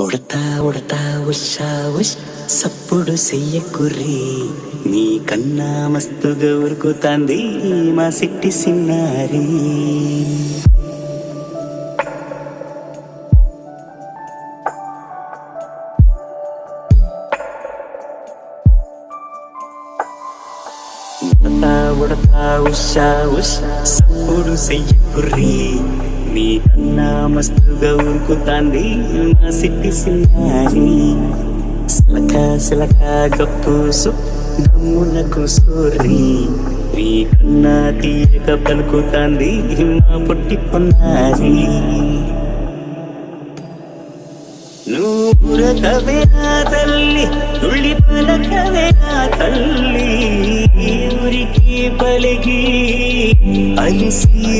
ఉడతా ఉడతా ఉషా ఉష్ సప్పుడు చెయ్యకుర్రీ నీ కన్నా మస్తుగా ఉరుకుతాంది మా సిట్టి సిన్నారి. ఉడతా ఉడతా ఉషా ఉష్ సప్పుడు చెయ్యకుర్రీ నీ కన్నా మస్తుగా ఉరుకుతాంది మా సిట్టి సిన్నారి. సిలక సిలక గప్పుసు గమ్మున కూసోర్రి నీ కన్నా తీయక పలుకుతాంది మా పొట్టి పొన్నారి. నూరకవే నా తల్లి తుళ్ళి పలకవే నా తల్లి ఊరికి పలికి అలిసి